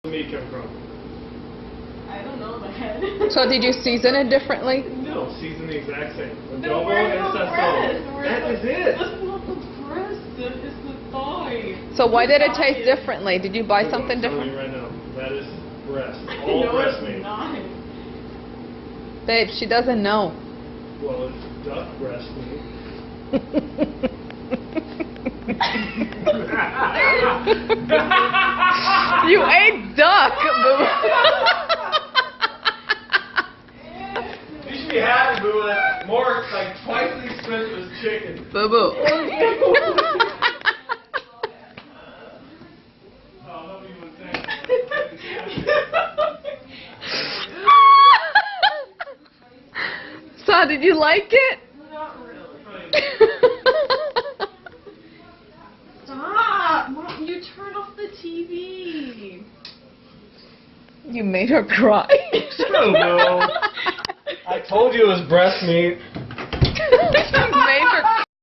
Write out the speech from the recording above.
meat come from? I don't know the head. So did you season it differently? No, season the exact same. No, Adobo where's and the sazon. breast? That is it. That's not the breast, it's the thigh. So why did it taste differently? Did you buy something I'm telling different? you right now, that is breast. No, All breast it's meat. not. Babe, she doesn't know. Well, it's duck breast meat. You ate duck, Boo. You should be happy, Boo. That more like twice the expensive as chicken. Boo Boo. So, did you like it? Not really. Stop! Mom, you turned off the TV. You made her cry. No, I told you it was breast meat.